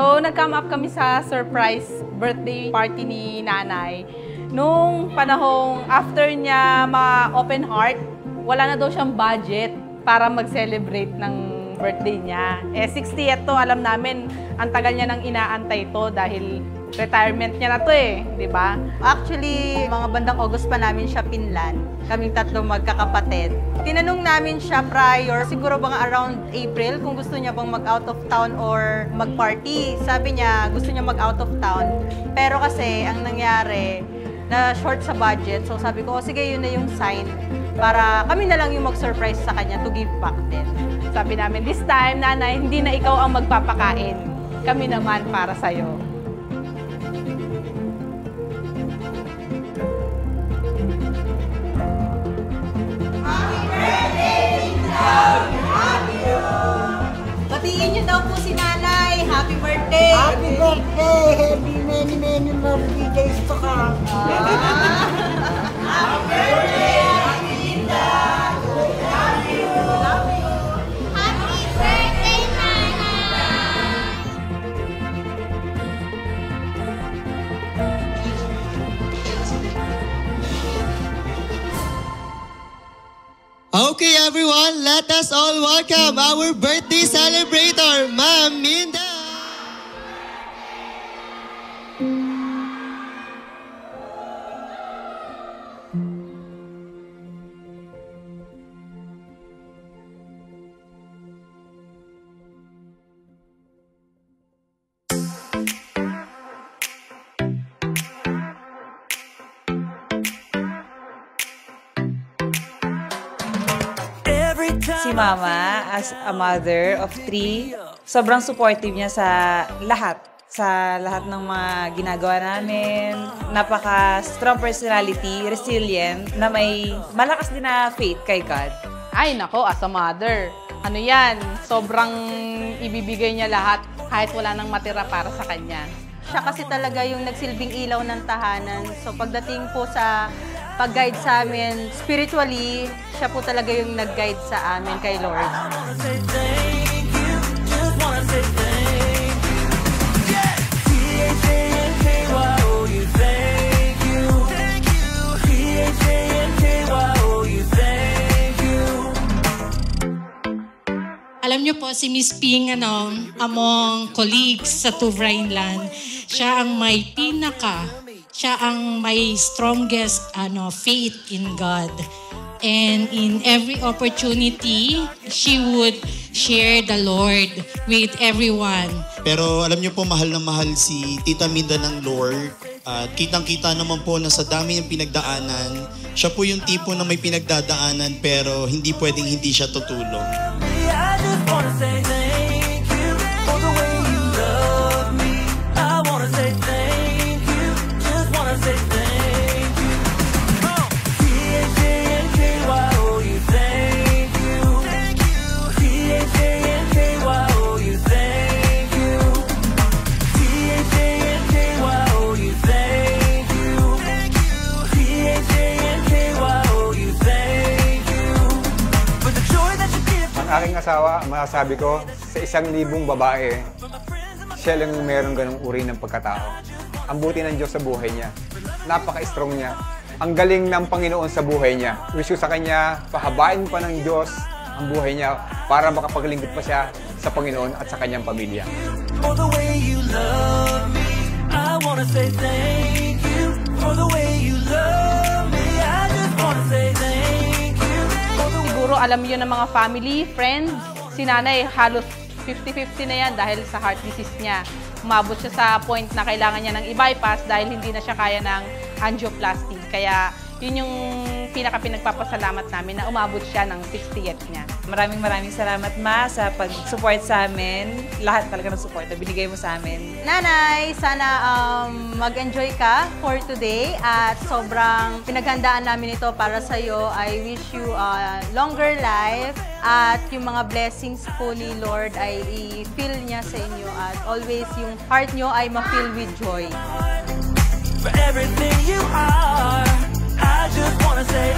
So, nag-come up kami sa surprise birthday party ni nanay. Nung panahong after niya ma-open heart, wala na daw siyang budget para mag-celebrate ng birthday niya. 60th to, alam namin, ang tagal niya nang inaantay to dahil retirement niya na to di ba? Actually, mga bandang August pa namin siya pinlan. Kaming tatlong magkakapatid. Tinanong namin siya prior, siguro bang around April, kung gusto niya bang mag-out of town or mag-party. Sabi niya, gusto niya mag-out of town. Pero kasi, ang nangyari, na short sa budget. So sabi ko, sige, yun na yung sign para kami na lang yung mag-surprise sa kanya to give back din. Sabi namin, this time, nanay, hindi na ikaw ang magpapakain. Kami naman para sa'yo. Happy birthday! Happy you! Batiin niyo daw po si nanay. Happy birthday! Happy birthday! Happy many more days to come. Happy birthday! Happy Linda! Love you! Love you! Happy birthday, Nana! Okay everyone, let us all welcome our birthday celebrator, Ma'am Minda! Si Mama, as a mother of 3, sobrang supportive niya sa lahat ng mga ginagawa namin. Napaka-strong personality, resilient, na may malakas din na faith kay God. Ay, nako, as a mother, ano yan, sobrang ibibigay niya lahat kahit wala nang matira para sa kanya. Siya kasi talaga yung nagsilbing ilaw ng tahanan. So pagdating po sa pag-guide sa amin, spiritually, siya po talaga yung nag-guide sa amin kay Lord. Alam niyo po, si Miss Ping, among colleagues sa Tuvrainland, siya ang may strongest faith in God. And in every opportunity, she would share the Lord with everyone. Pero alam niyo po, mahal na mahal si Tita Minda ng Lord. At kitang-kita naman po na sa dami ng pinagdaanan, siya po yung tipo na may pinagdadaanan pero hindi pwedeng hindi siya tutulong. Aking asawa, masasabi ko, sa 1,000 babae, siya lang mayroong ganong uri ng pagkatao. Ang buti ng Diyos sa buhay niya. Napaka-strong niya. Ang galing ng Panginoon sa buhay niya. Wish ko sa kanya, pahabain pa ng Diyos ang buhay niya para makapaglingkod pa siya sa Panginoon at sa kanyang pamilya. Siguro alam yun ng mga family, friends, si nanay halos 50-50 na yan dahil sa heart disease niya. Umabot siya sa point na kailangan niya ng i-bypass dahil hindi na siya kaya ng angioplasty. Kaya yun yung pinaka-pinagpapasalamat namin na umabot siya ng 60th niya. Maraming salamat, Ma, sa pag-support sa amin. Lahat talaga ng support na binigay mo sa amin. Nanay, sana mag-enjoy ka for today at sobrang pinaghandaan namin ito para sa iyo. I wish you a longer life at yung mga blessings po ni Lord ay i-fill niya sa inyo at always yung heart nyo ay ma-fill with joy. For everything you are, I just wanna say